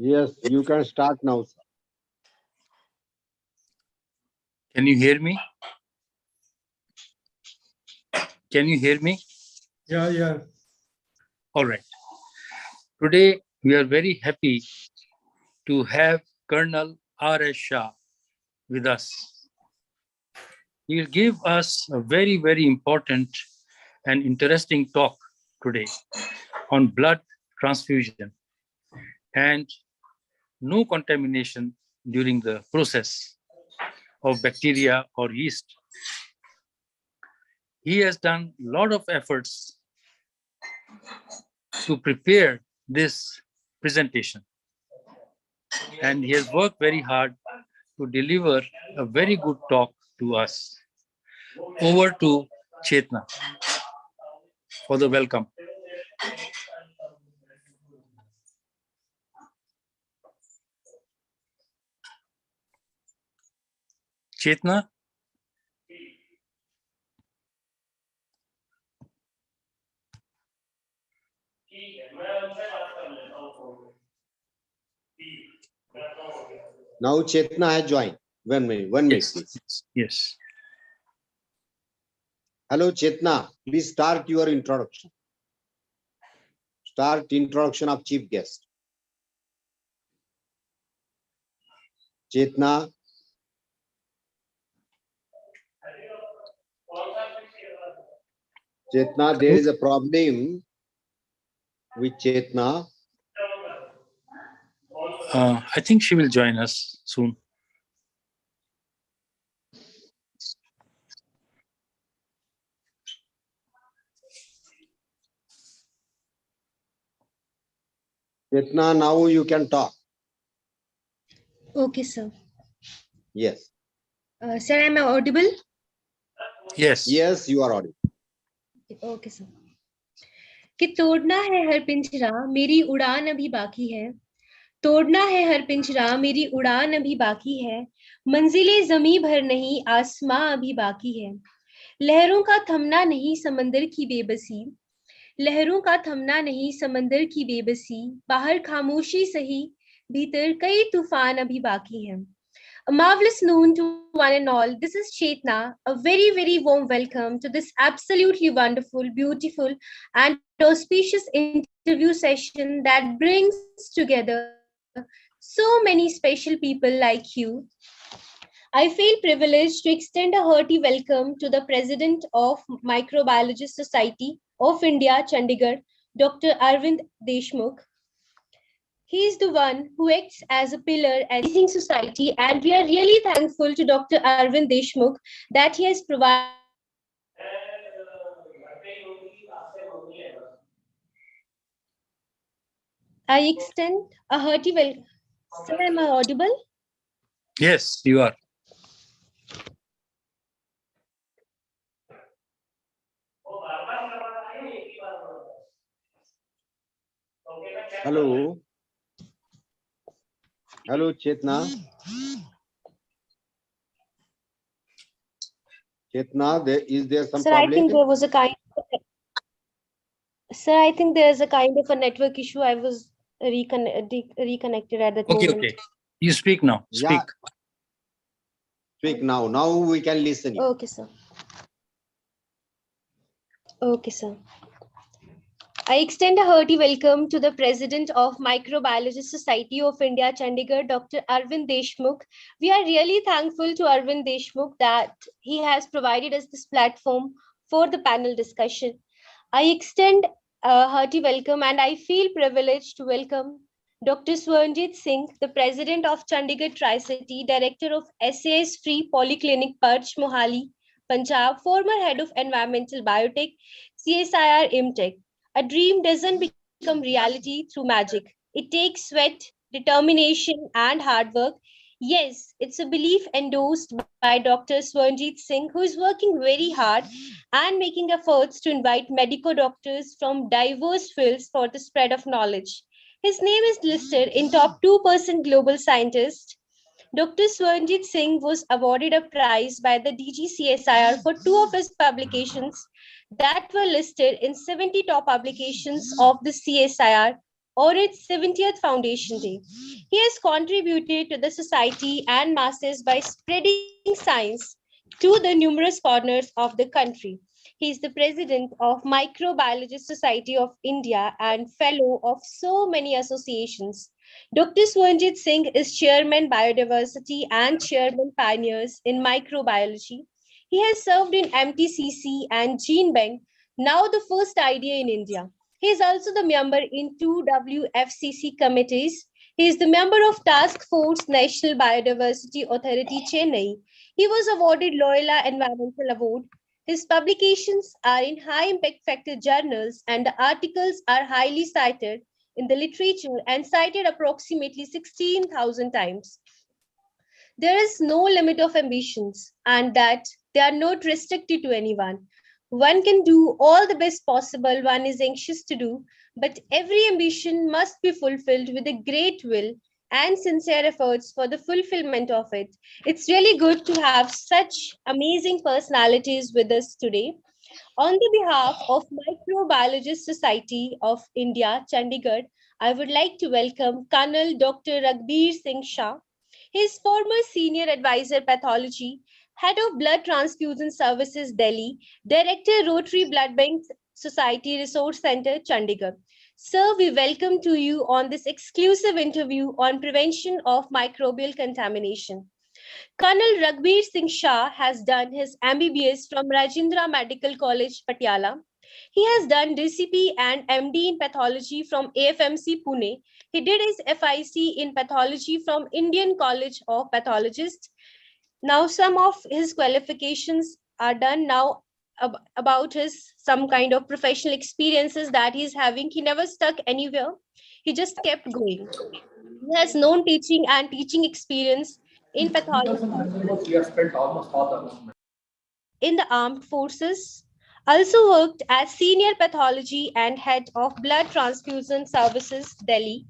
Yes, you can start now, sir. Can you hear me? Can you hear me? Yeah. All right. Today, we are very happy to have Colonel R.S. Shah with us. He will give us a very, very important and interesting talk today on blood transfusion and no contamination during the process of bacteria or yeast. He has done a lot of efforts to prepare this presentation, and he has worked very hard to deliver a very good talk to us. Over to Chetna for the welcome. Chetna? Now Chetna has joined. 1 minute, Yes. please. Yes. Hello, Chetna. Please start your introduction. Start introduction of chief guest. Chetna. Chetna, there is a problem with Chetna. I think she will join us soon. Chetna, now you can talk. Okay, sir. Yes. Sir, am I audible? Yes. Yes, you are audible. Okay, sir. कि तोड़ना है हर पिंजरा मेरी उड़ान अभी बाकी है तोड़ना है हर पिंजरा मेरी उड़ान अभी बाकी है मंजिलें ज़मीं भर नहीं आसमां अभी बाकी है लहरों का थमना नहीं समंदर की बेबसी लहरों का थमना नहीं समंदर की बेबसी बाहर खामोशी सही भीतर कई तूफान अभी बाकी है A marvelous noon to one and all. This is Chetna. A very, very warm welcome to this absolutely wonderful, beautiful, and auspicious interview session that brings together so many special people like you. I feel privileged to extend a hearty welcome to the President of Microbiologist Society of India, Chandigarh, Dr. Arvind Deshmukh. He is the one who acts as a pillar at the society, and we are really thankful to Dr. Arvind Deshmukh that he has provided. I extend a hearty welcome. Sir, am I audible? Yes, you are. Hello. Hello, Chetna. Chetna, is there some Sir, problem? I think there was a kind. Sir, I think there is a kind of a network issue. I was reconnected at that moment. Okay. You speak now. Speak. Yeah. Speak now. Now we can listen you. Okay, sir. Okay, sir. I extend a hearty welcome to the President of Microbiologist Society of India, Chandigarh, Dr. Arvind Deshmukh. We are really thankful to Arvind Deshmukh that he has provided us this platform for the panel discussion. I extend a hearty welcome and I feel privileged to welcome Dr. Swaranjit Singh, the President of Chandigarh Tri-City, Director of SAS Free Polyclinic Perch, Mohali, Punjab, former Head of Environmental Biotech, CSIR IMTech. A dream doesn't become reality through magic. It takes sweat, determination, and hard work. Yes, it's a belief endorsed by Dr. Swaranjit Singh, who is working very hard and making efforts to invite medical doctors from diverse fields for the spread of knowledge. His name is listed in top 2% global scientists. Dr. Swaranjit Singh was awarded a prize by the DGCSIR for 2 of his publications that were listed in 70 top publications of the CSIR on its 70th Foundation Day. He has contributed to the society and masses by spreading science to the numerous corners of the country. He is the president of Microbiology Society of India and fellow of so many associations. Dr. Swaranjit Singh is chairman biodiversity and chairman pioneers in microbiology. He has served in MTCC and Gene Bank, now the first idea in India. He is also the member in two WFCC committees. He is the member of Task Force National Biodiversity Authority Chennai. He was awarded Loyola Environmental Award. His publications are in high impact factor journals and the articles are highly cited in the literature and cited approximately 16,000 times. There is no limit of ambitions and that they are not restricted to anyone. One can do all the best possible one is anxious to do, but every ambition must be fulfilled with a great will and sincere efforts for the fulfillment of it. It's really good to have such amazing personalities with us today. On the behalf of Microbiologist Society of India, Chandigarh, I would like to welcome Colonel Dr. Raghbir Singh Shah. His former senior advisor pathology, head of blood transfusion services Delhi, director Rotary Blood Bank Society Resource Center Chandigarh. Sir, we welcome to you on this exclusive interview on prevention of microbial contamination. Colonel Raghbir Singh Shah has done his MBBS from Rajendra Medical College, Patiala. He has done DCP and MD in pathology from AFMC Pune. He did his FIC in pathology from Indian College of Pathologists. Now, some of his qualifications are done now about his some kind of professional experiences that he's having. He never stuck anywhere. He just kept going. He has known teaching and teaching experience in pathology in the armed forces, also worked as senior pathology and head of blood transfusion services Delhi.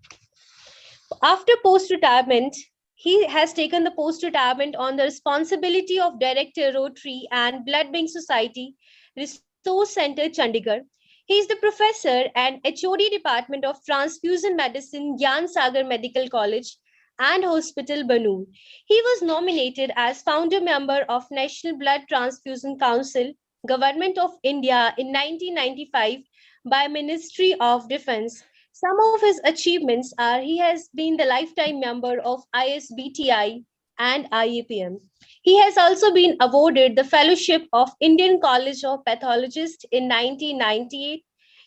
After post-retirement, he has taken the post-retirement on the responsibility of Director Rotary and Blood Bank Society Resource Center Chandigarh. He is the professor and HOD Department of Transfusion Medicine, Gyan Sagar Medical College and Hospital Banur. He was nominated as founder member of National Blood Transfusion Council, Government of India in 1995 by Ministry of Defense. Some of his achievements are he has been the lifetime member of ISBTI and IAPM. He has also been awarded the Fellowship of Indian College of Pathologists in 1998.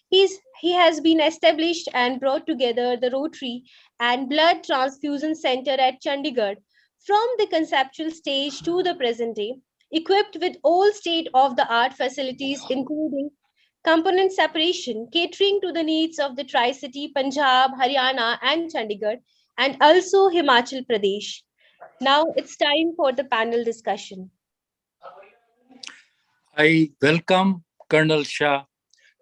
He has been established and brought together the Rotary and Blood Transfusion Center at Chandigarh from the conceptual stage to the present day, equipped with all state-of-the-art facilities, including component separation, catering to the needs of the Tri-City, Punjab, Haryana, and Chandigarh, and also Himachal Pradesh. Now it's time for the panel discussion. I welcome Colonel Shah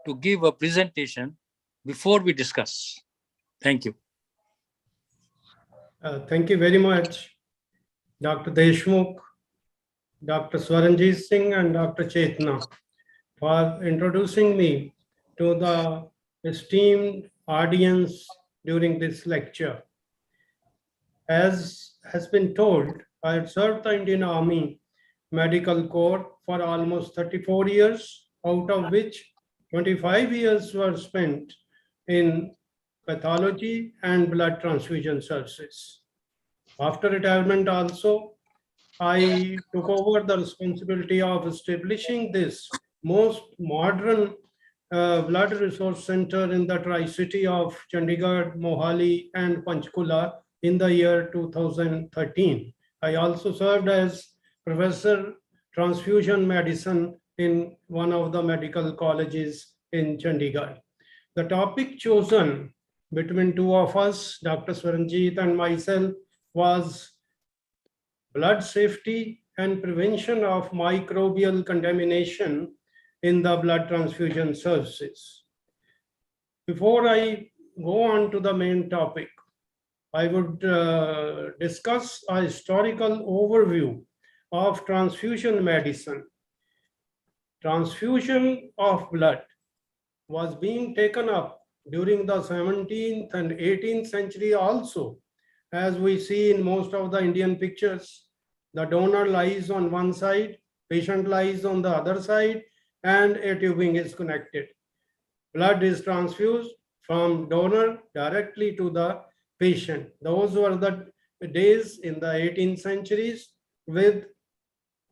to give a presentation before we discuss. Thank you. Thank you very much, Dr. Deshmukh, Dr. Swaranjit Singh, and Dr. Chetna for introducing me to the esteemed audience during this lecture. As has been told, I had served the Indian Army Medical Corps for almost 34 years, out of which 25 years were spent in pathology and blood transfusion services. After retirement also, I took over the responsibility of establishing this most modern blood resource center in the Tri-City of Chandigarh, Mohali, and Panchkula in the year 2013. I also served as Professor Transfusion Medicine in one of the medical colleges in Chandigarh. The topic chosen between two of us, Dr. Swaranjit and myself, was blood safety and prevention of microbial contamination in the blood transfusion services. Before I go on to the main topic, I would discuss a historical overview of transfusion medicine. Transfusion of blood was being taken up during the 17th and 18th century also, as we see in most of the Indian pictures. The donor lies on one side, patient lies on the other side, and a tubing is connected. Blood is transfused from donor directly to the patient. Those were the days in the 18th centuries with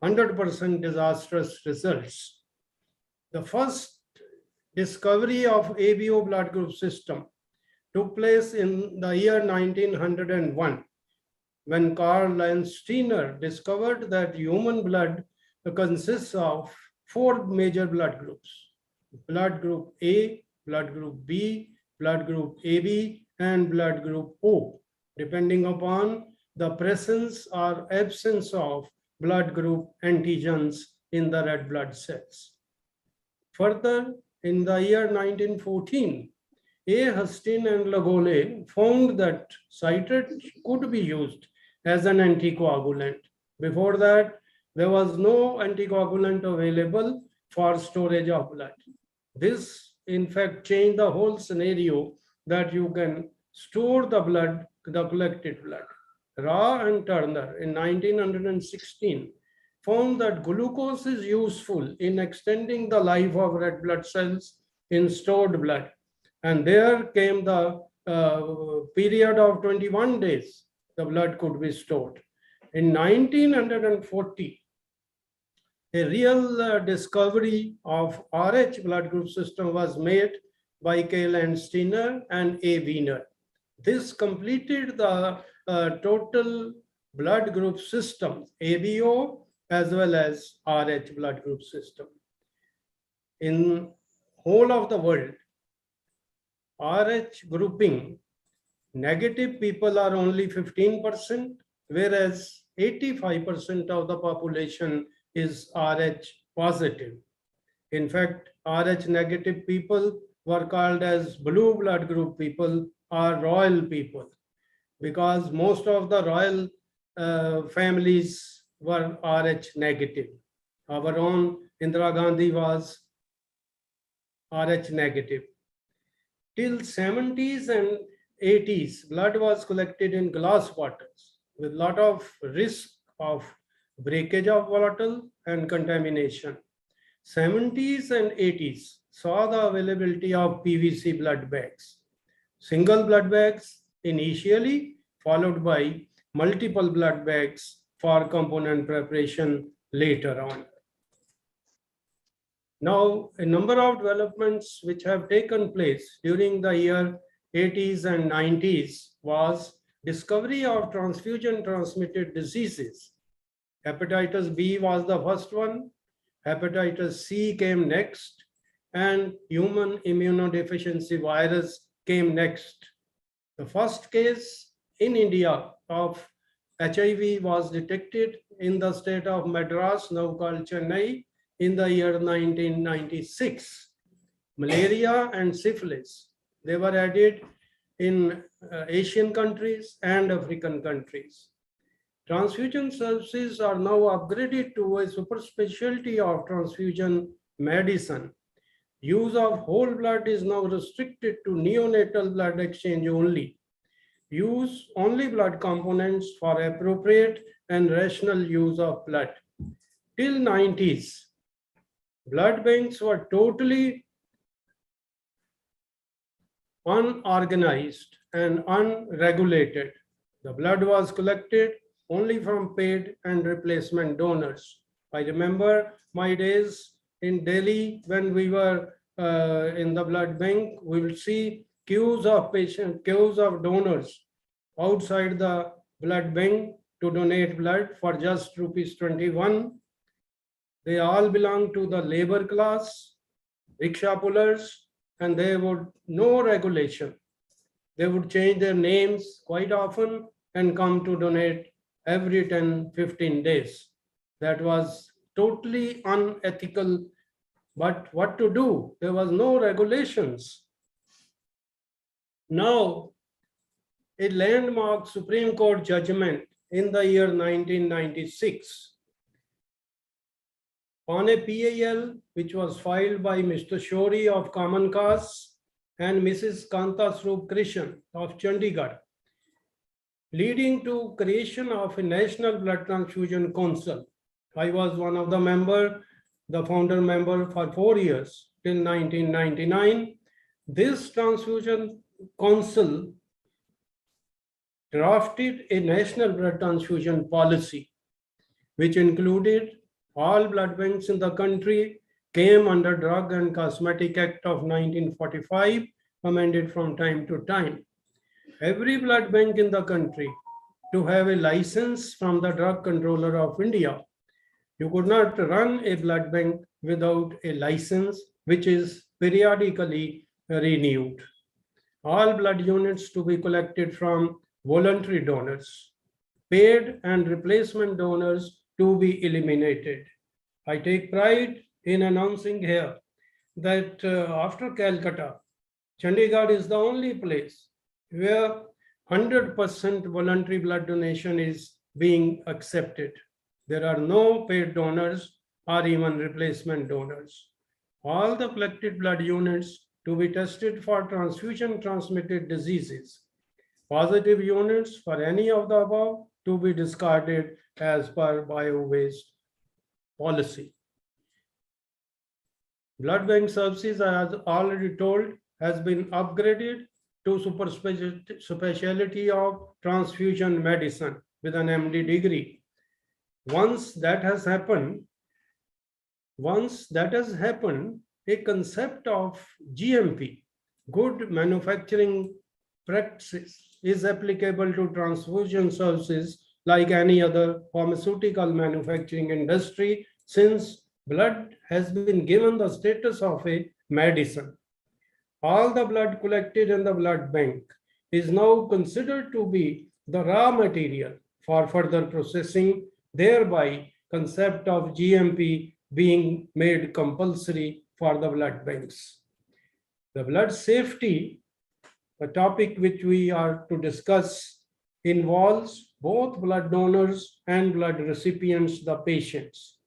100% disastrous results. The first discovery of ABO blood group system took place in the year 1901 when Karl Landsteiner discovered that human blood consists of 4 major blood groups: blood group A, blood group B, blood group AB, and blood group O, depending upon the presence or absence of blood group antigens in the red blood cells. Further, in the year 1914, A. Hustin and Lagole found that citrate could be used as an anticoagulant. Before that, there was no anticoagulant available for storage of blood. This, in fact, changed the whole scenario that you can store the blood, the collected blood. Ra and Turner in 1916 found that glucose is useful in extending the life of red blood cells in stored blood. And there came the period of 21 days, the blood could be stored. In 1940, a real discovery of RH blood group system was made by K. Landsteiner and A. Wiener. This completed the total blood group system, ABO, as well as RH blood group system. In whole of the world, RH grouping, negative people are only 15%, whereas 85% of the population is RH positive. In fact, RH negative people were called as blue blood group people or royal people, because most of the royal families were RH negative. Our own Indira Gandhi was RH negative. Till 70s and 80s, blood was collected in glass bottles with lot of risk of breakage of volatile and contamination. 70s and 80s saw the availability of PVC blood bags. Single blood bags initially, followed by multiple blood bags for component preparation later on. Now, a number of developments which have taken place during the year 80s and 90s was discovery of transfusion transmitted diseases. Hepatitis B was the first one, hepatitis C came next, and human immunodeficiency virus came next. The first case in India of HIV was detected in the state of Madras, now called Chennai, in the year 1996. Malaria and syphilis, they were added in Asian countries and African countries. Transfusion services are now upgraded to a super specialty of transfusion medicine. Use of whole blood is now restricted to neonatal blood exchange only. Use only blood components for appropriate and rational use of blood. Till 90s, blood banks were totally unorganized and unregulated. The blood was collected only from paid and replacement donors. I remember my days in Delhi when we were in the blood bank. We will see queues of patients, queues of donors outside the blood bank to donate blood for just ₹21. They all belong to the labor class, rickshaw pullers, and they would no regulation. They would change their names quite often and come to donate every 10-15 days. That was totally unethical. But what to do? There was no regulations. Now, a landmark Supreme Court judgment in the year 1996 on a PAL which was filed by Mr. Shori of Common Cause and Mrs. Kanta Swarup Krishan of Chandigarh, leading to creation of a National Blood Transfusion Council. I was one of the founder member for 4 years till 1999. This transfusion council drafted a national blood transfusion policy, which included all blood banks in the country came under Drug and Cosmetic Act of 1945, amended from time to time. Every blood bank in the country to have a license from the Drug Controller of India. You could not run a blood bank without a license, which is periodically renewed. All blood units to be collected from voluntary donors, paid and replacement donors to be eliminated. I take pride in announcing here that after Calcutta, Chandigarh is the only place where 100% voluntary blood donation is being accepted. There are no paid donors or even replacement donors. All the collected blood units to be tested for transfusion transmitted diseases. Positive units for any of the above to be discarded as per bio-waste policy. Blood bank services, as already told, has been upgraded to super specialty of transfusion medicine with an MD degree. Once that has happened, a concept of GMP, good manufacturing practices, is applicable to transfusion services like any other pharmaceutical manufacturing industry, since blood has been given the status of a medicine. All the blood collected in the blood bank is now considered to be the raw material for further processing, thereby concept of GMP being made compulsory for the blood banks. The blood safety, the topic which we are to discuss, involves both blood donors and blood recipients, the patients.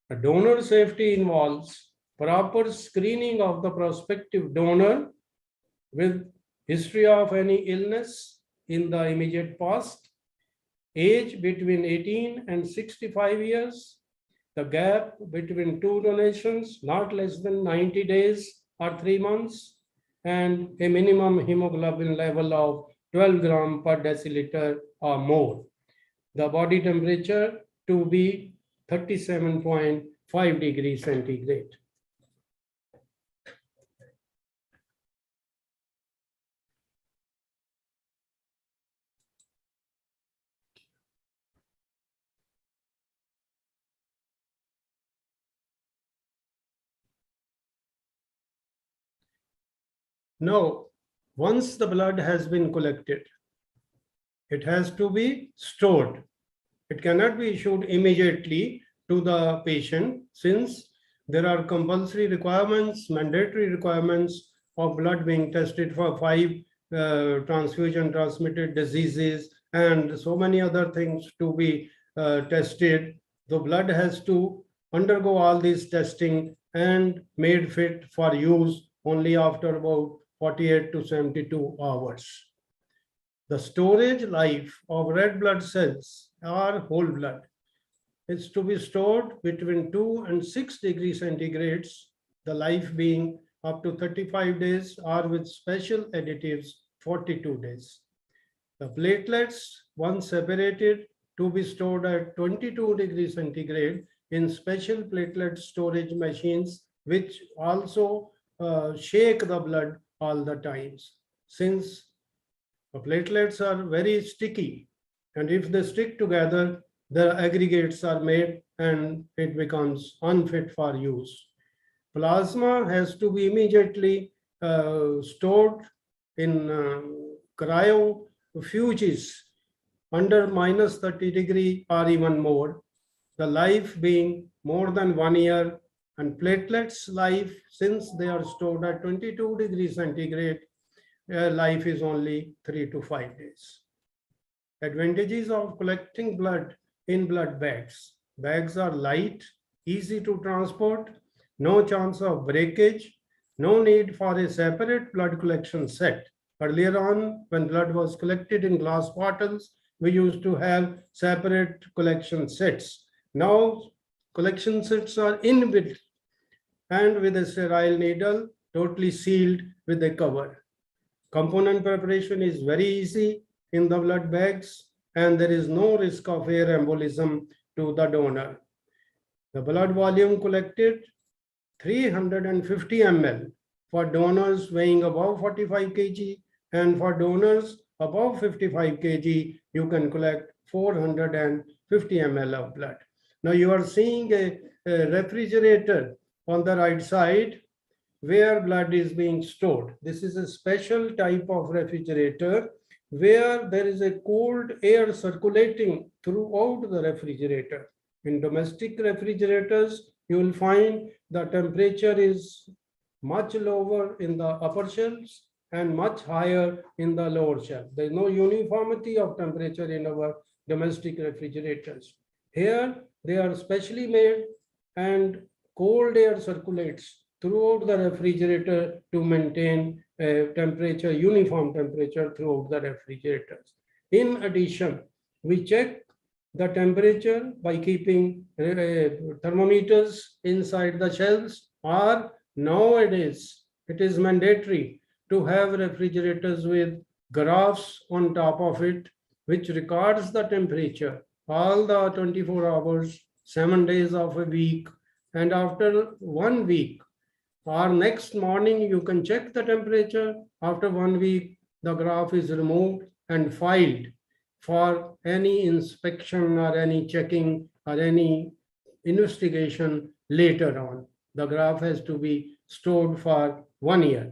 The donor safety involves proper screening of the prospective donor with history of any illness in the immediate past, age between 18 and 65 years, the gap between two donations not less than 90 days or 3 months, and a minimum hemoglobin level of 12 gram per deciliter or more. The body temperature to be 37.5 degrees centigrade. Now, once the blood has been collected, it has to be stored. It cannot be issued immediately to the patient, since there are compulsory requirements, mandatory requirements of blood being tested for 5 transfusion transmitted diseases and so many other things to be tested. The blood has to undergo all these testing and made fit for use only after about 48 to 72 hours. The storage life of red blood cells or whole blood is to be stored between 2 and 6 degrees centigrades, the life being up to 35 days, or with special additives 42 days. The platelets, once separated, to be stored at 22 degrees centigrade in special platelet storage machines, which also shake the blood all the times, since the platelets are very sticky, and if they stick together, the aggregates are made and it becomes unfit for use. Plasma has to be immediately stored in cryofuges under minus 30 degree or even more, the life being more than 1 year, and platelets life, since they are stored at 22 degrees centigrade, life is only 3 to 5 days. Advantages of collecting blood in blood bags. Bags are light, easy to transport, no chance of breakage, No need for a separate blood collection set. Earlier on, when blood was collected in glass bottles, we used to have separate collection sets. Now, collection sets are inbuilt and with a sterile needle, totally sealed with a cover. Component preparation is very easy in the blood bags, and there is no risk of air embolism to the donor. The blood volume collected 350 ml for donors weighing above 45 kg, and for donors above 55 kg, you can collect 450 ml of blood. Now you are seeing a refrigerator on the right side where blood is being stored. This is a special type of refrigerator where there is a cold air circulating throughout the refrigerator. In domestic refrigerators, you will find the temperature is much lower in the upper shelves and much higher in the lower shelf. There is no uniformity of temperature in our domestic refrigerators. Here, they are specially made and cold air circulates throughout the refrigerator to maintain a temperature, uniform temperature throughout the refrigerators. In addition, we check the temperature by keeping thermometers inside the shelves, or nowadays it is mandatory to have refrigerators with graphs on top of it, which records the temperature all the 24 hours, 7 days of a week, and after 1 week or next morning, you can check the temperature. After 1 week, the graph is removed and filed for any inspection or any checking or any investigation later on. The graph has to be stored for 1 year.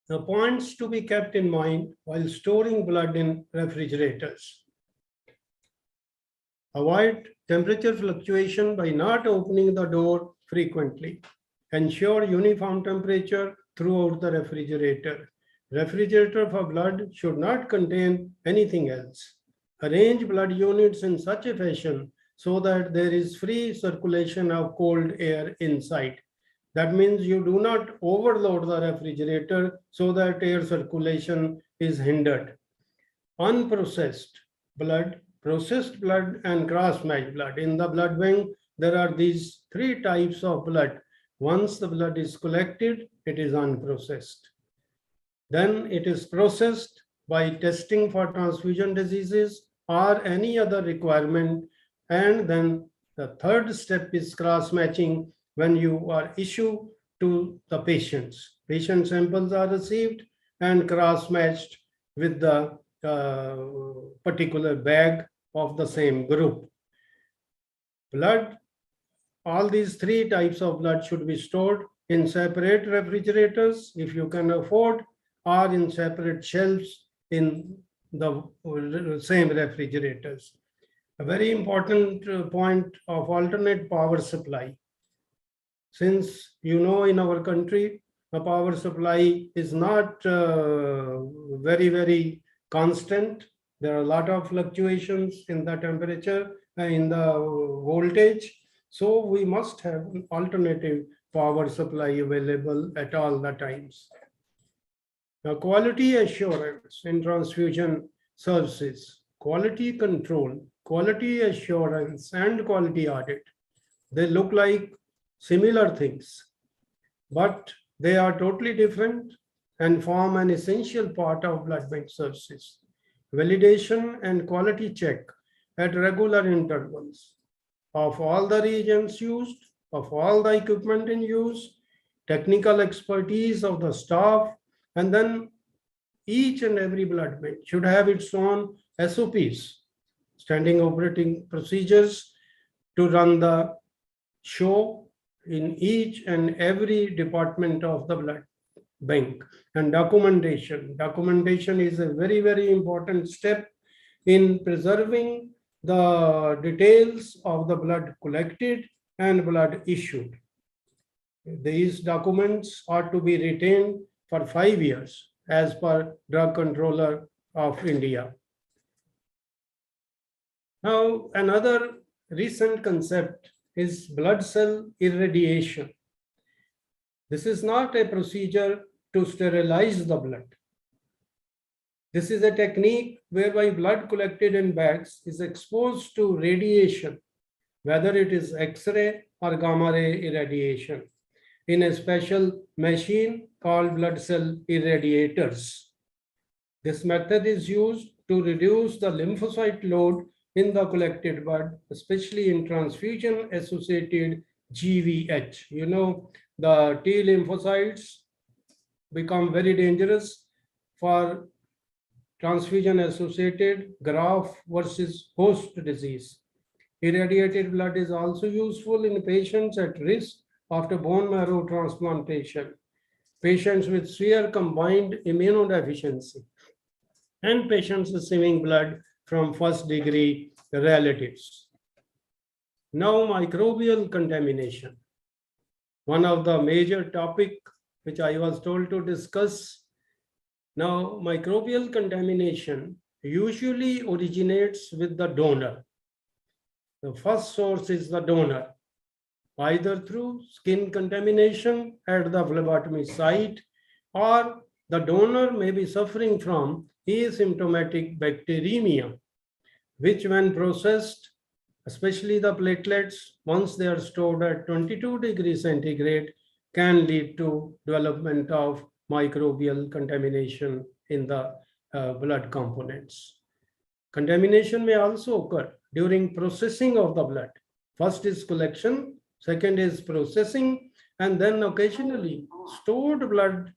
The points to be kept in mind while storing blood in refrigerators. Avoid temperature fluctuation by not opening the door frequently. Ensure uniform temperature throughout the refrigerator. Refrigerator for blood should not contain anything else. Arrange blood units in such a fashion so that there is free circulation of cold air inside. That means you do not overload the refrigerator so that air circulation is hindered. Unprocessed blood, processed blood, and cross-matched blood. In the blood bank, there are these 3 types of blood. Once the blood is collected, it is unprocessed. Then it is processed by testing for transfusion diseases or any other requirement. And then the 3rd step is cross-matching when you are issued to the patients. Patient samples are received and cross-matched with the particular bag of the same group. Blood, all these 3 types of blood should be stored in separate refrigerators if you can afford, or in separate shelves in the same refrigerators. A very important point of alternate power supply. Since you know in our country, the power supply is not very constant. There are a lot of fluctuations in the temperature, in the voltage. So we must have an alternative power supply available at all the times. Now, quality assurance in transfusion services, quality control, quality assurance, and quality audit. They look like similar things, but they are totally different and form an essential part of blood bank services. Validation and quality check at regular intervals of all the reagents used, of all the equipment in use, technical expertise of the staff, and then each and every blood bank should have its own SOPs, standing operating procedures, to run the show in each and every department of the blood bank. And documentation. Documentation is a very important step in preserving the details of the blood collected and blood issued. These documents are to be retained for 5 years as per Drug Controller of India. Now, another recent concept is blood cell irradiation. This is not a procedure to sterilize the blood. This is a technique whereby blood collected in bags is exposed to radiation, whether it is X-ray or gamma ray irradiation, in a special machine called blood cell irradiators. This method is used to reduce the lymphocyte load in the collected blood, especially in transfusion-associated GVH. You know, the T lymphocytes become very dangerous for transfusion-associated graft versus host disease. Irradiated blood is also useful in patients at risk after bone marrow transplantation, patients with severe combined immunodeficiency, and patients receiving blood from first-degree relatives. Now, microbial contamination. One of the major topics which I was told to discuss. Now, microbial contamination usually originates with the donor. The first source is the donor, either through skin contamination at the phlebotomy site, or the donor may be suffering from asymptomatic bacteremia, which when processed, especially the platelets, once they are stored at 22 degrees centigrade, can lead to development of microbial contamination in the blood components. Contamination may also occur during processing of the blood. First is collection, second is processing, and then occasionally stored blood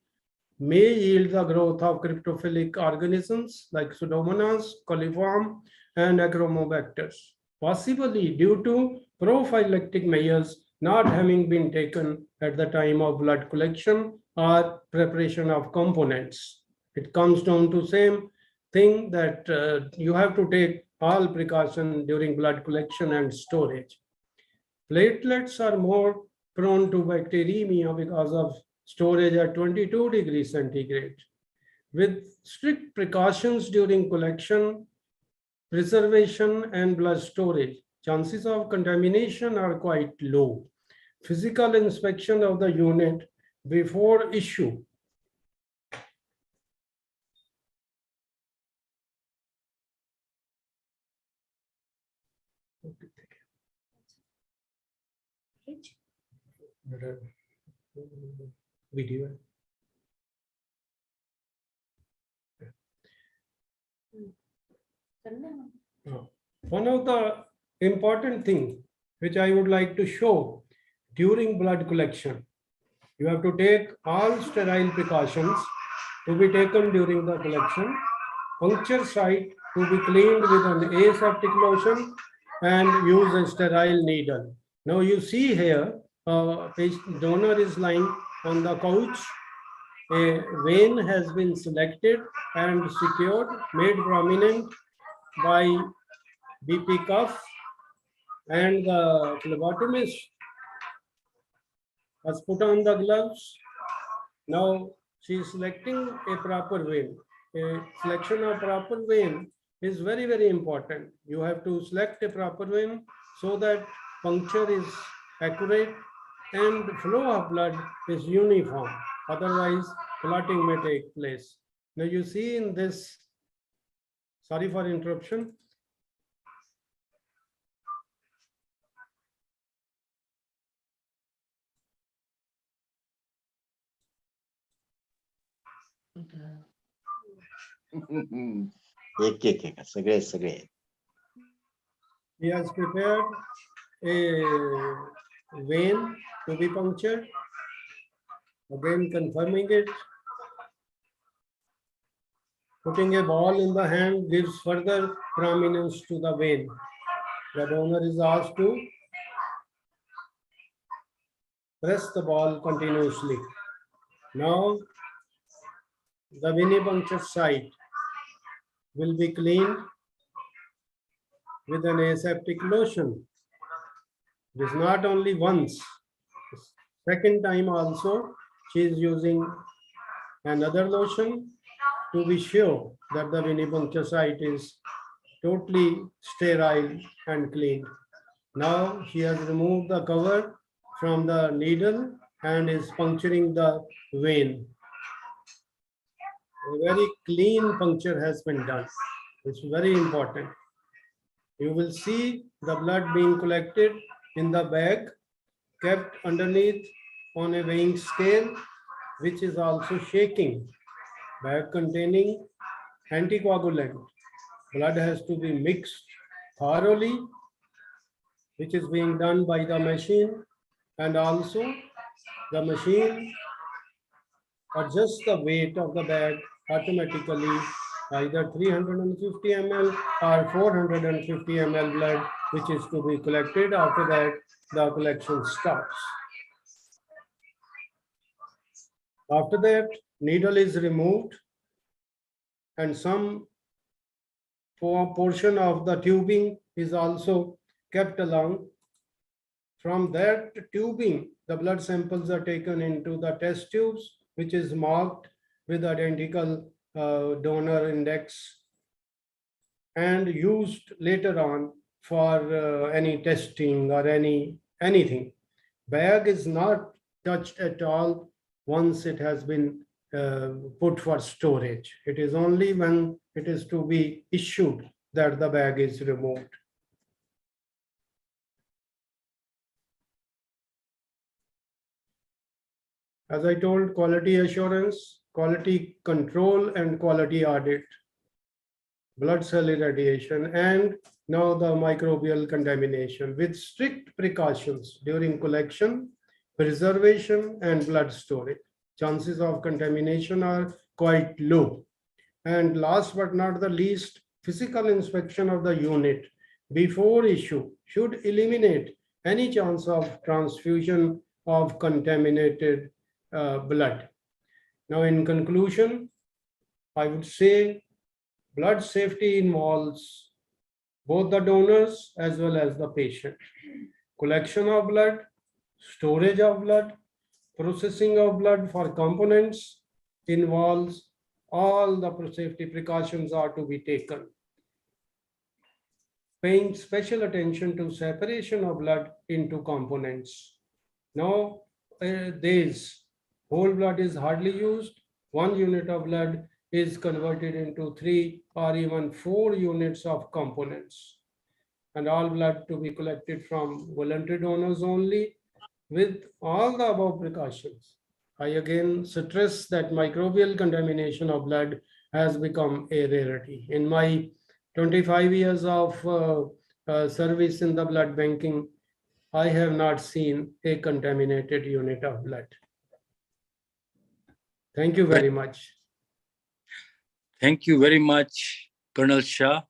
may yield the growth of cryptophilic organisms like Pseudomonas, coliform, and Achromobacters, possibly due to prophylactic measures not having been taken at the time of blood collection or preparation of components. It comes down to same thing that you have to take all precaution during blood collection and storage. Platelets are more prone to bacteremia because of storage at 22 degrees centigrade. With strict precautions during collection, preservation, and blood storage, chances of contamination are quite low. Physical inspection of the unit before issue video. One of the important things which I would like to show during blood collection, you have to take all sterile precautions to be taken during the collection. Puncture site to be cleaned with an aseptic lotion and use a sterile needle. Now you see here, donor is lying on the couch. A vein has been selected and secured, made prominent by BP cuff, and the phlebotomist has put on the gloves. Now she is selecting a proper vein. A selection of proper vein is very, very important. You have to select a proper vein so that puncture is accurate and flow of blood is uniform. Otherwise, clotting may take place. Now you see in this, sorry for interruption. सगळे He has prepared a vein to be punctured. Again, confirming it. Putting a ball in the hand gives further prominence to the vein. The donor is asked to press the ball continuously. Now, the venipuncture site will be cleaned with an aseptic lotion. It is not only once. Second time also, she is using another lotion to be sure that the venipuncture site is totally sterile and clean. Now she has removed the cover from the needle and is puncturing the vein. A very clean puncture has been done. It's very important. You will see the blood being collected in the bag, kept underneath on a weighing scale, which is also shaking. Bag containing anticoagulant. Blood has to be mixed thoroughly, which is being done by the machine, and also the machine adjusts the weight of the bag automatically, either 350 ml or 450 ml blood, which is to be collected. After that, the collection stops. After that, needle is removed and some portion of the tubing is also kept along. From that tubing, the blood samples are taken into the test tubes, which is marked with identical donor index and used later on for any testing or anything. Bag is not touched at all once it has been put for storage. It is only when it is to be issued that the bag is removed. As I told, quality assurance, quality control, and quality audit, blood cell irradiation, and now the microbial contamination with strict precautions during collection, preservation, and blood storage. Chances of contamination are quite low. And last but not the least, physical inspection of the unit before issue should eliminate any chance of transfusion of contaminated blood. Now, in conclusion, I would say blood safety involves both the donors as well as the patient. Collection of blood, storage of blood, processing of blood for components involves all the safety precautions are to be taken. Paying special attention to separation of blood into components. Nowadays, whole blood is hardly used. 1 unit of blood is converted into 3 or even 4 units of components. And all blood to be collected from voluntary donors only with all the above precautions. I again stress that microbial contamination of blood has become a rarity. In my 25 years of service in the blood banking, I have not seen a contaminated unit of blood. Thank you very much. Thank you very much, Colonel Shah,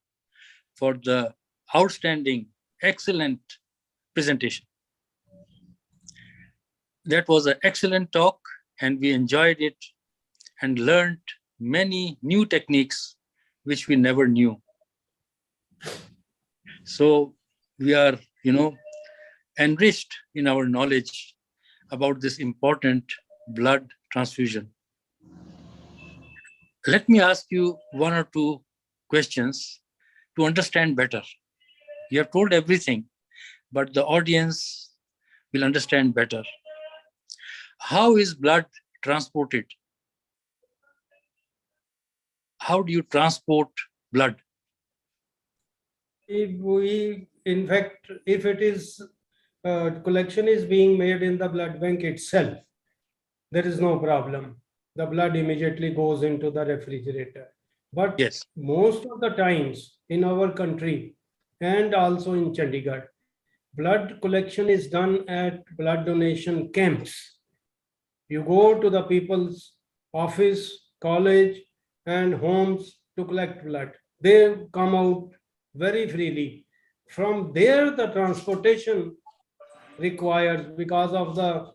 for the outstanding, excellent presentation. That was an excellent talk, and we enjoyed it and learned many new techniques which we never knew. So we are, enriched in our knowledge about this important blood transfusion. Let me ask you 1 or 2 questions to understand better. You have told everything, but the audience will understand better. How is blood transported? How do you transport blood? In fact, if it is collection is being made in the blood bank itself, there is no problem. The blood immediately goes into the refrigerator. But yes, most of the times in our country and also in Chandigarh, blood collection is done at blood donation camps. You go to the people's office, college, and homes to collect blood. They come out very freely. From there, the transportation requires, because of the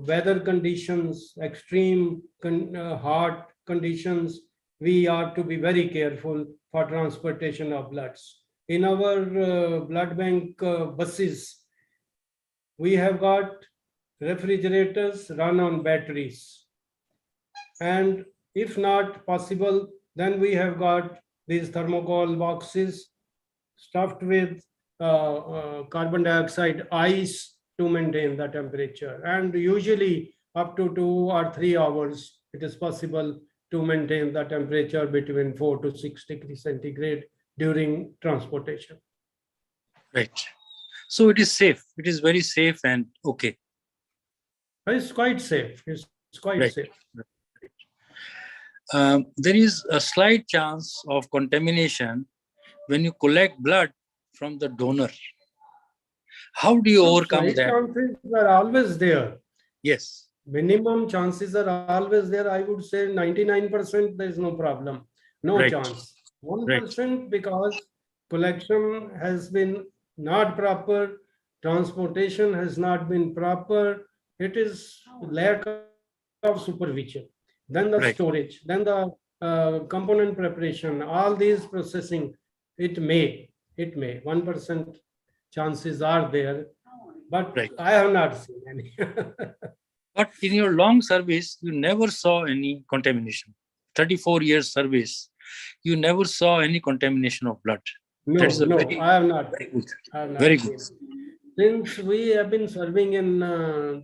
weather conditions, extreme hot conditions, we are to be very careful for transportation of bloods. In our blood bank buses, we have got refrigerators run on batteries. And if not possible, then we have got these thermocol boxes stuffed with carbon dioxide ice to maintain the temperature. And usually up to 2 or 3 hours, it is possible to maintain the temperature between 4 to 6 degrees centigrade during transportation. Right. So it is safe. It is very safe and okay. It's quite safe. It's quite Right. safe. There is a slight chance of contamination when you collect blood from the donor. How do you overcome Slight that? chances are always there. Yes. Minimum chances are always there. I would say 99% there is no problem. No Right. chance. 1% because collection has been not proper, transportation has not been proper. It is lack of supervision. Then the Right. storage, then the component preparation, all these processing, it may 1% chances are there, but Right. I have not seen any. But in your long service, you never saw any contamination. 34 years service, you never saw any contamination of blood. No, That's a no, very, I have not. very good. I have not Very seen. good. Since we have been serving in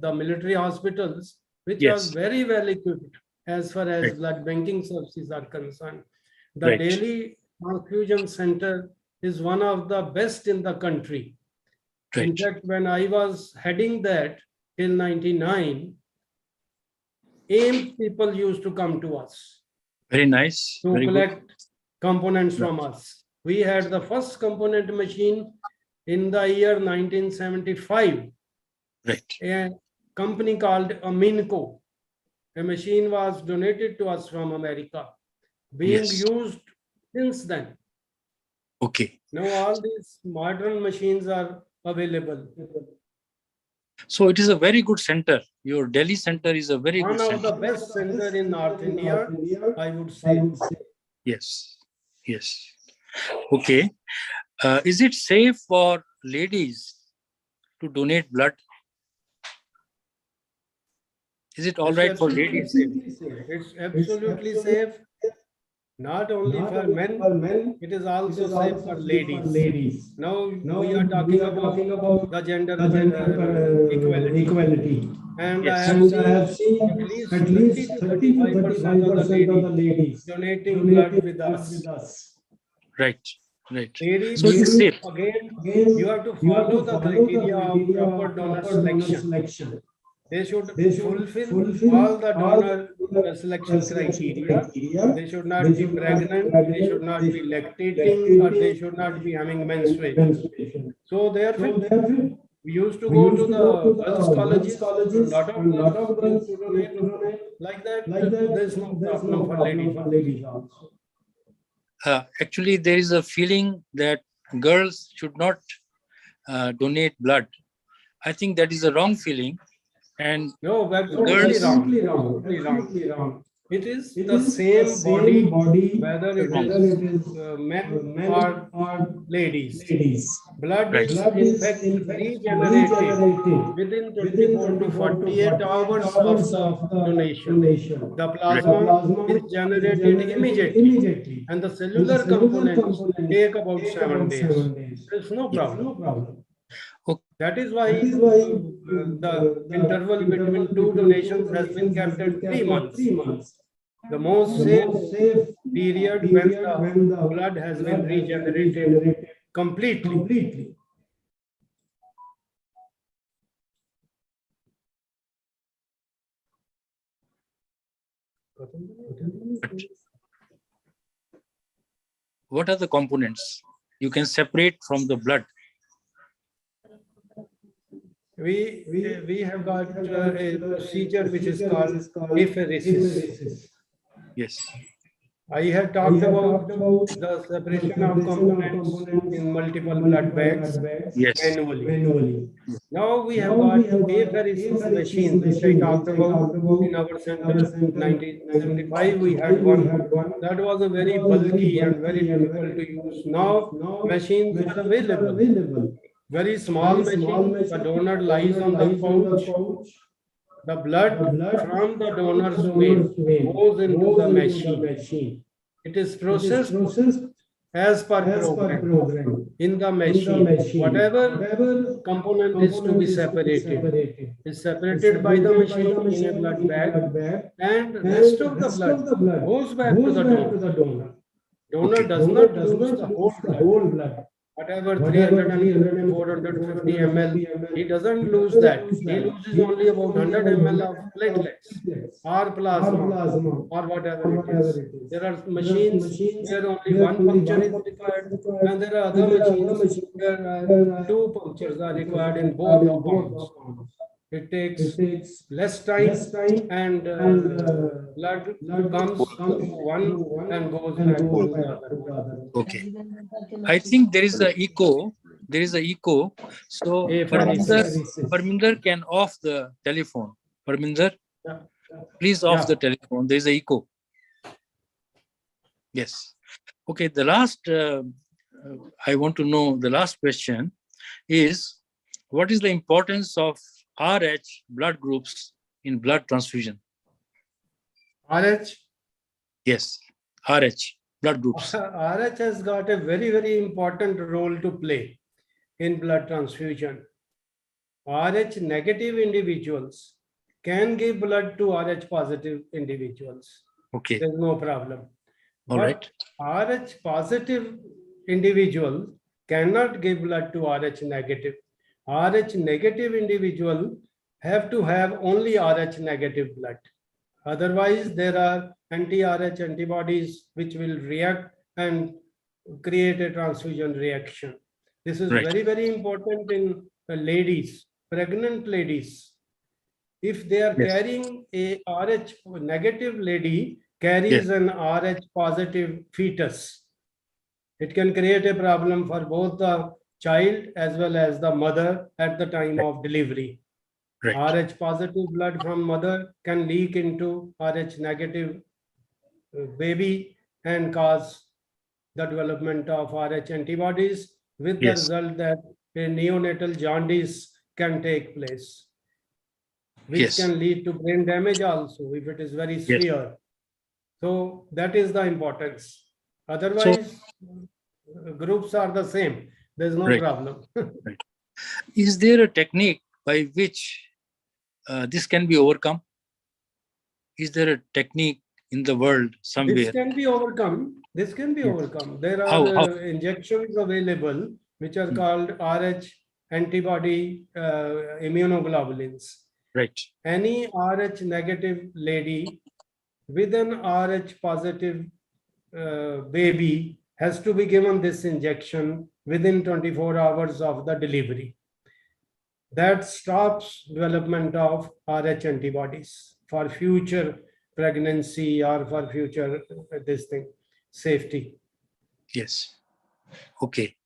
the military hospitals, which are Yes. very well equipped as far as Right. blood banking services are concerned, the Right. daily transfusion center is one of the best in the country. In Right. fact, when I was heading that till 99, AMC people used to come to us Very nice. to Very good. collect components from us. We had the first component machine in the year 1975. Right. A company called Aminco. A machine was donated to us from America, being Yes. used since then. Okay. Now all these modern machines are available. So it is a very good center. Your Delhi center is a very One good of the center. best center in North India, I would say. Yes. Yes. Okay. Is it safe for ladies to donate blood? Is it all It's right for absolutely ladies? safe. It's absolutely safe. Not only for men, it is also safe for ladies. Now we are talking about the gender equality. And Yes. I have seen at least 30 to 35% of the ladies donating blood with us. Right. Right. Ladies, So it is safe. again, you have to follow the criteria of proper donor selection. They should fulfill all the donor selection criteria. They should not be pregnant, they should not be lactating, or they should not be having menstruation. So therefore, we used to go to the girls' colleges, a lot of girls used to donate. Like that, there's no problem for ladies also. Actually, there is a feeling that girls should not donate blood. I think that is a wrong feeling. And No, absolutely girls, wrong. Absolutely wrong. It is the same body, whether it is men or ladies. Blood Right. is in fact regenerated within 24 to 48 hours of the donation. The plasma is generated immediately, and the cellular components take about 7 days. There's no problem. Okay. That is why the interval between two donations has been kept at 3 months. The most safe period when the blood has been regenerated completely. What are the components you can separate from the blood? We have got a procedure which is called apheresis. Yes. I have talked about the separation of components in multiple blood bags Yes. manually. Now we have got apheresis machines, which I talked about in our center. 1975 we had one. That was a very bulky and very difficult to use. Now machines are available. Very small machine, the donor lies on the couch. The blood from the donor's vein goes into the machine. It is processed as per program in the machine. Whatever component is to be separated is separated by the machine in a blood bag, and rest of the blood goes back to the donor. Donor does not lose the whole blood. Whatever 300 and 450 ml, he doesn't lose that. He loses only about 100 ml of platelets or plasma or whatever it is. There are machines where only one puncture is required, and there are other machines where two punctures are required in both the palms. It takes less time, and blood comes to one and goes back to the other one. Okay. I think there is a echo. There is a echo. So Parminder can off the telephone. Parminder, please off the telephone. There is a echo. Yes. Okay. The last, I want to know, the last question is, what is the importance of RH blood groups in blood transfusion? RH? Yes, RH blood groups. RH has got a very, very important role to play in blood transfusion. RH negative individuals can give blood to RH positive individuals. Okay. There's no problem. All right. RH positive individual cannot give blood to RH negative. RH negative individual have to have only RH negative blood. Otherwise, there are anti-RH antibodies which will react and create a transfusion reaction. This is very, very important in ladies, pregnant ladies. If they are carrying a RH negative lady, carries an RH positive fetus, it can create a problem for both the child as well as the mother at the time of delivery. RH positive blood from mother can leak into RH negative baby and cause the development of RH antibodies, with the result that a neonatal jaundice can take place, which can lead to brain damage also if it is very severe. So that is the importance. Otherwise, groups are the same. There's no problem. Is there a technique by which this can be overcome? Is there a technique in the world somewhere? This can be overcome. This can be overcome. There are injections available which are called RH antibody immunoglobulins. Right. Any RH negative lady with an RH positive baby has to be given this injection within 24 hours of the delivery. That stops development of RH antibodies for future pregnancy or for future safety. Yes. Okay.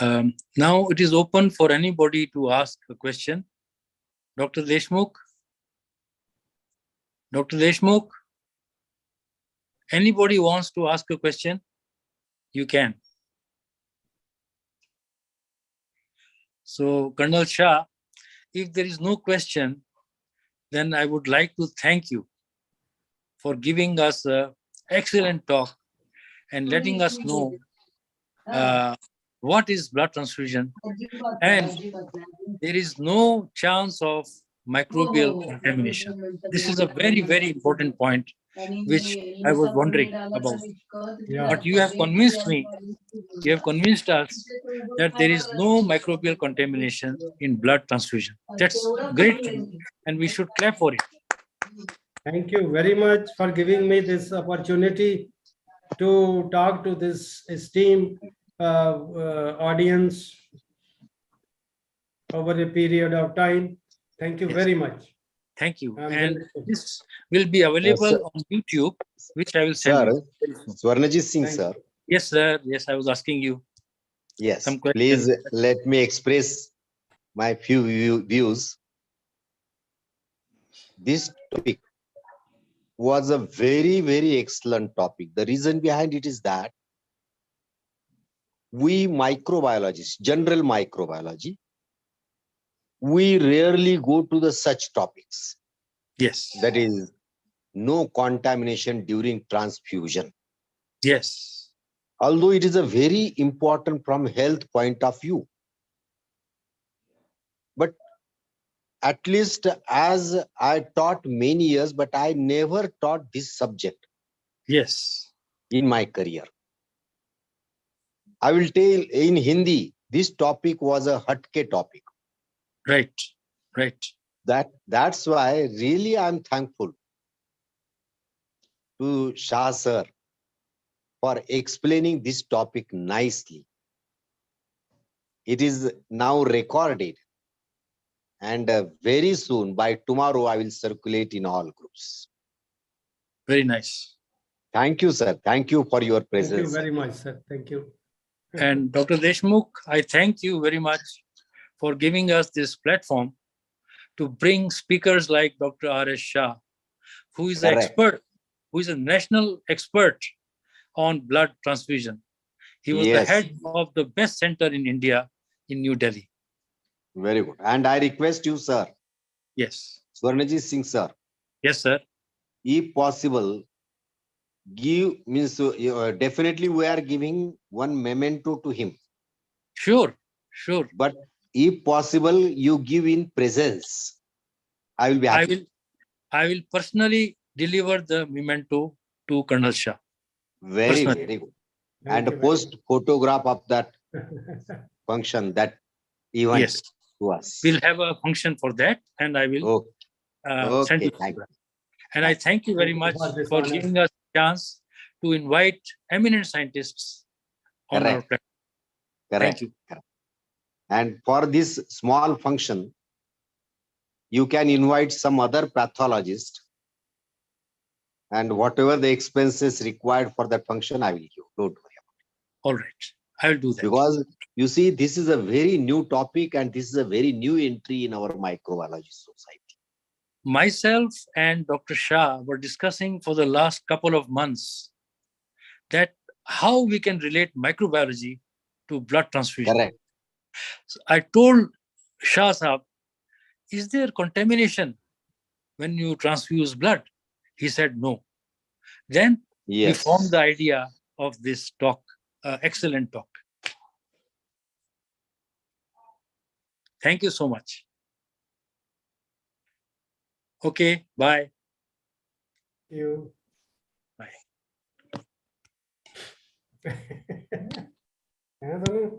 Now it is open for anybody to ask a question. Dr. Deshmukh? Dr. Deshmukh? Anybody wants to ask a question? You can. So, Colonel Shah, if there is no question, then I would like to thank you for giving us an excellent talk and letting us know what is blood transfusion. And there is no chance of microbial contamination. This is a very, very important point, which I was wondering about. But you have convinced me, you have convinced us that there is no microbial contamination in blood transfusion. That's great, and we should clap for it. Thank you very much for giving me this opportunity to talk to this esteemed audience over a period of time. Thank you very much. Thank you. And this will be available on YouTube, which I will send you. Swaranjit Singh, sir. Yes, sir. Yes, I was asking you. Yes, please let me express my few views. This topic was a very, very excellent topic. The reason behind it is that we microbiologists, general microbiology, we rarely go to the such topics. Yes. That is, no contamination during transfusion. Yes. although it is a very important from health point of view. But at least as I taught many years, but I never taught this subject Yes. in my career. I will tell in Hindi, this topic was a hatke topic. Right. Right. That's why really I'm thankful to Shah sir for explaining this topic nicely. It is now recorded, and very soon, by tomorrow, I will circulate in all groups. Very nice. Thank you, sir. Thank you for your presence. Thank you very much, sir. Thank you. And Dr. Deshmukh, I thank you very much for giving us this platform to bring speakers like Dr. R.S. Shah, who is an Correct. expert, who is a national expert on blood transfusion. He was the Yes. head of the best center in India in New Delhi. Very good. And I request you, sir, Yes. Swaranjit Singh, sir, Yes, sir. if possible, definitely we are giving one memento to him. Sure. Sure. But if possible, you give in presence. I will be happy. I will personally deliver the memento to Colonel Shah. Very, personally. very good. Thank And you very post photograph of that much. function, that event Yes. to us. We'll have a function for that, and I will Okay. send Okay. you. Thank you. And I thank you very Thank you much for this for honor. giving us a chance to invite eminent scientists on our Correct. platform. Correct. Thank you. Correct. And for this small function, you can invite some other pathologist, and whatever the expenses required for that function, I will give. Don't worry. All right. I will do that. Because you see, this is a very new topic, and this is a very new entry in our microbiology society. Myself and Dr. Shah were discussing for the last couple of months that how we can relate microbiology to blood transfusion. Correct. So I told Shah Sahab, is there contamination when you transfuse blood? He said no. Then we Yes. formed the idea of this talk, excellent talk. Thank you so much. Okay, bye. You. Bye. Anthony?